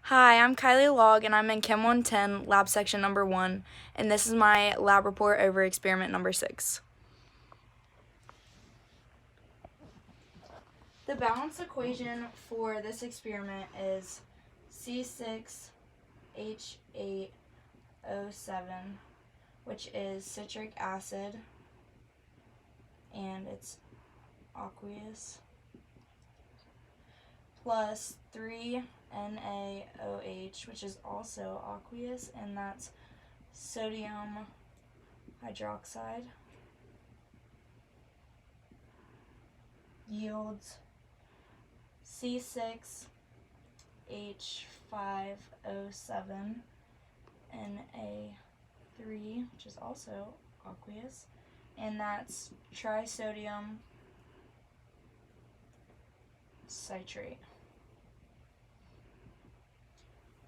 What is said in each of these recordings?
Hi, I'm Kylie Log, and I'm in Chem 110, lab section number 1, and this is my lab report over experiment number 6. The balance equation for this experiment is C6H8O7, which is citric acid, and it's aqueous, plus 3NaOH, which is also aqueous, and that's sodium hydroxide, yields C6H5O7 Na3, which is also aqueous, and that's trisodium citrate,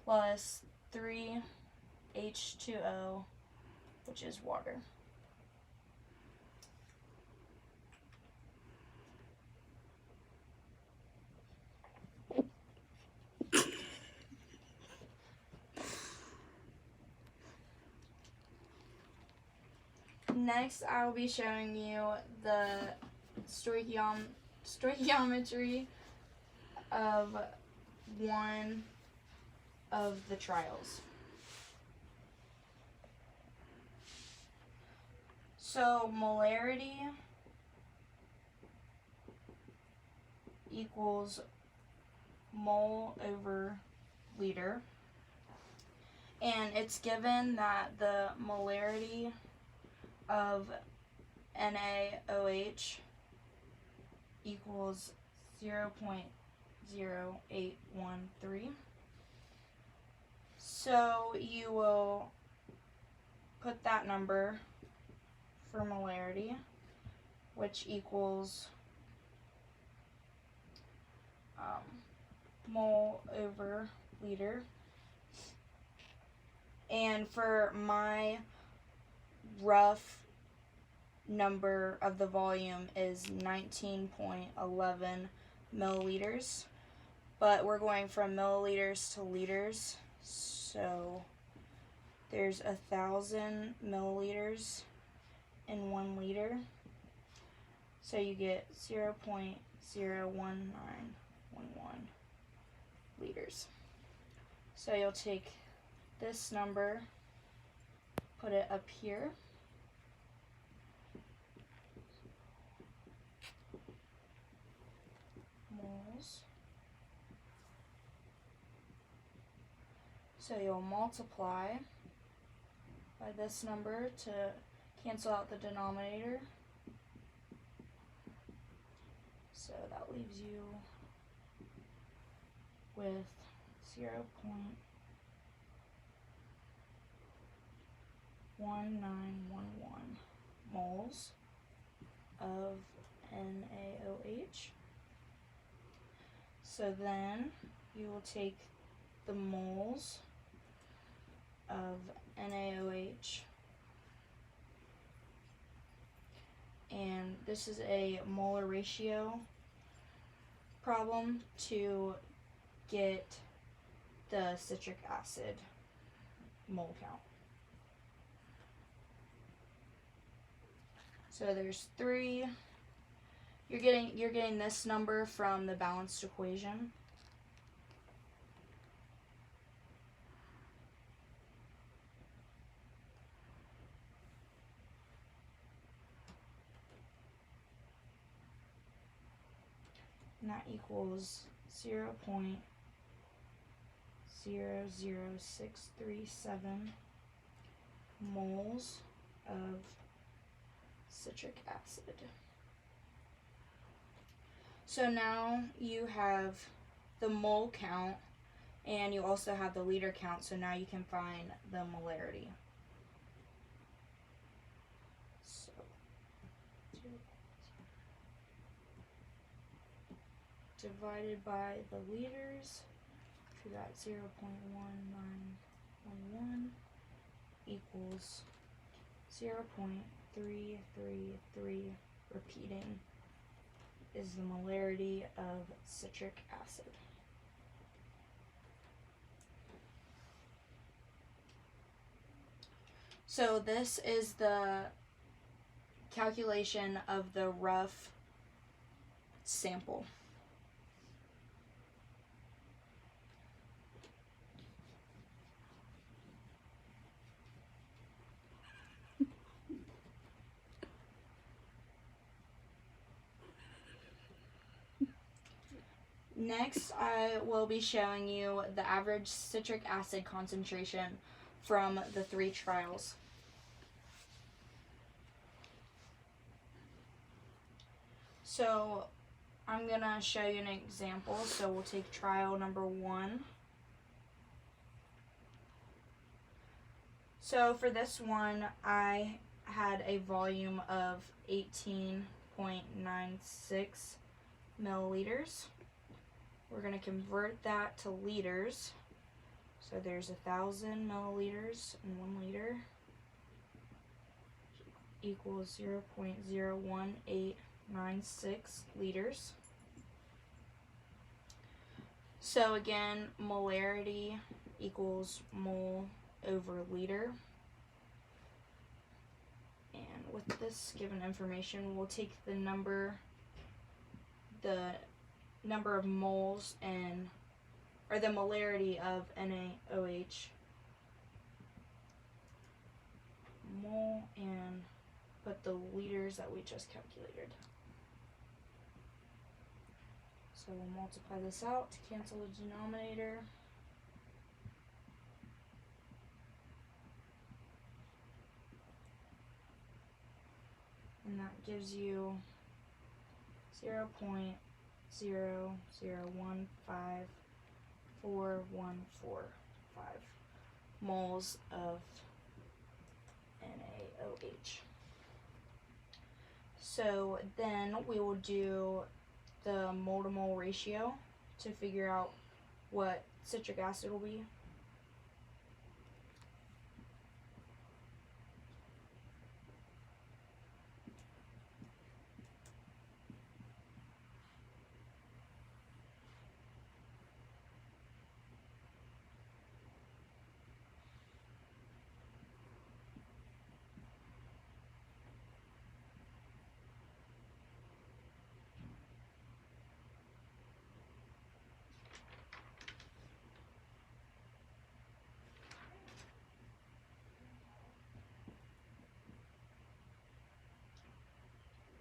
plus 3H2O, which is water. Next, I will be showing you the stoichiometry of one of the trials. So molarity equals mole over liter, and it's given that the molarity of NaOH equals 0.0813. So you will put that number for molarity, which equals mole over liter. And for my rough number of the volume is 19.11 milliliters, but we're going from milliliters to liters, so there's 1,000 milliliters in 1 liter, so you get 0.01911 liters. So you'll take this number, put it up here, moles. So you'll multiply by this number to cancel out the denominator. So that leaves you with 0.1911 moles of NaOH. So then you will take the moles of NaOH, and this is a molar ratio problem to get the citric acid mole count. So there's 3. You're getting this number from the balanced equation. And that equals 0.00637 moles of citric acid. So now you have the mole count, and you also have the liter count, so now you can find the molarity. So divided by the liters, we got 0.1911 equals 0.333, repeating, is the molarity of citric acid. So this is the calculation of the rough sample. Next, I will be showing you the average citric acid concentration from the 3 trials. So I'm going to show you an example. So we'll take trial number 1. So for this one, I had a volume of 18.96 milliliters. We're going to convert that to liters. So there's 1,000 milliliters in 1 liter equals 0.01896 liters. So again, molarity equals mole over liter. And with this given information, we'll take the number of moles or the molarity of NaOH mole and put the liters that we just calculated. So we'll multiply this out to cancel the denominator. And that gives you 0.0015445 moles of NaOH. So then we will do the mole to mole ratio to figure out what citric acid will be.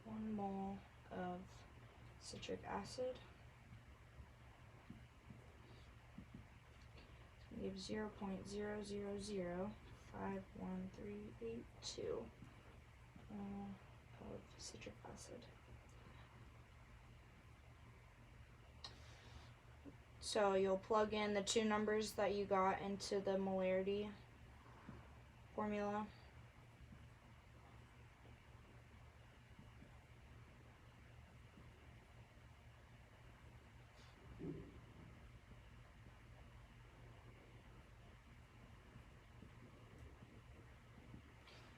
One mole of citric acid gives 0.00051,382 mole of citric acid. So you'll plug in the 2 numbers that you got into the molarity formula.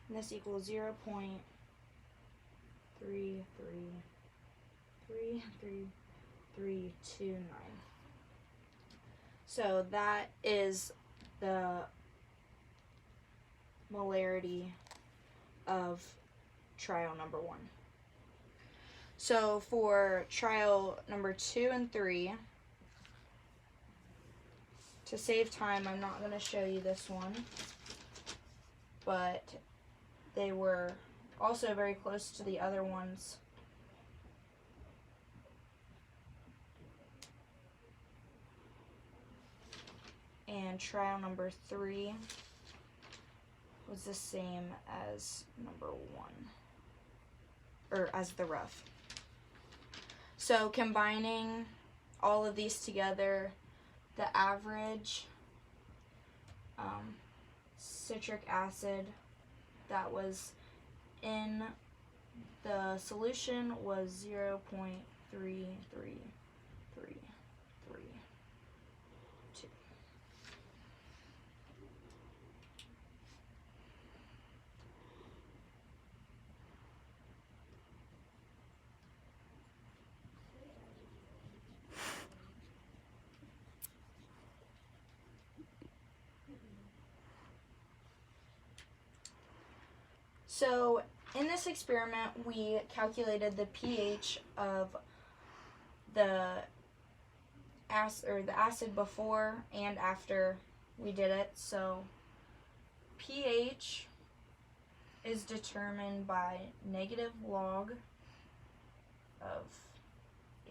And this equals 0.333329. So that is the molarity of trial number 1. So for trial number 2 and 3, to save time, I'm not going to show you this one, but they were also very close to the other ones. And trial number 3 was the same as number 1, or as the rough. So combining all of these together, the average citric acid that was in the solution was 0.3333. So in this experiment, we calculated the pH of the acid before and after we did it. So pH is determined by negative log of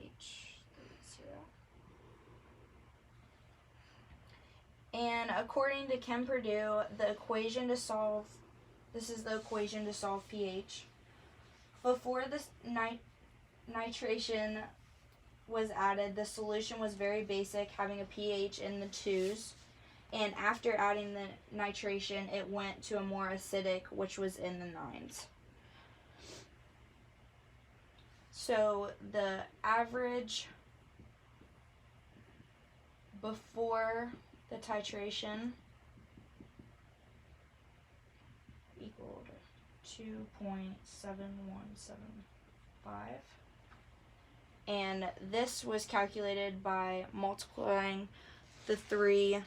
H30. And according to Chem Purdue, the equation to solve, this is the equation to solve pH. Before this nitration was added, the solution was very basic, having a pH in the 2s. And after adding the nitration, it went to a more acidic, which was in the 9s. So the average before the titration equaled 2.7175. And this was calculated by multiplying the 3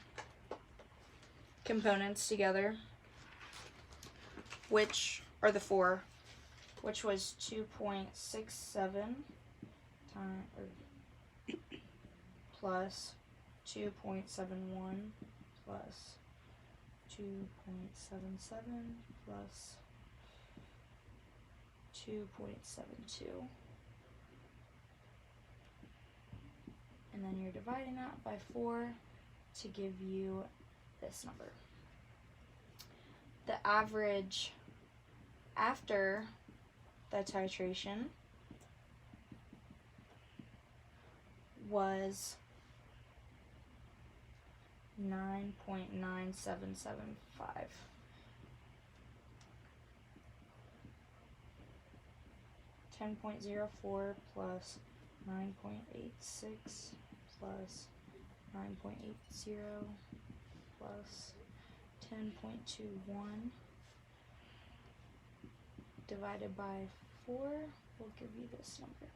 components together, which are the 4, which was 2.67 plus 2.71 plus 2.77 plus 2.72. And then you're dividing that by 4 to give you this number. The average after the titration was 9.9775. .04 plus 9.86 plus 9.80 plus 10.21 divided by 4 will give you this number.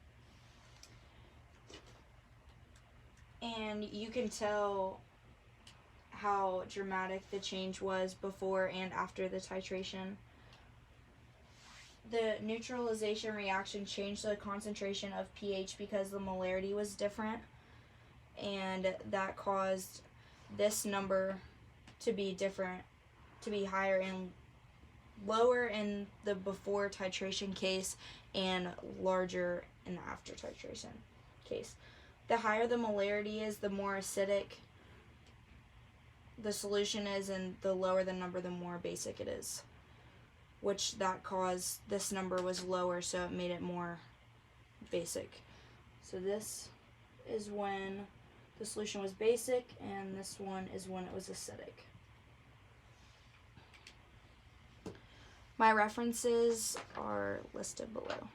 And you can tell how dramatic the change was before and after the titration. The neutralization reaction changed the concentration of pH because the molarity was different, and that caused this number to be different, to be higher and lower in the before titration case and larger in the after titration case. The higher the molarity is, the more acidic the solution is, and the lower the number, the more basic it is, which that caused this number was lower, so it made it more basic. So this is when the solution was basic, and this one is when it was acidic. My references are listed below.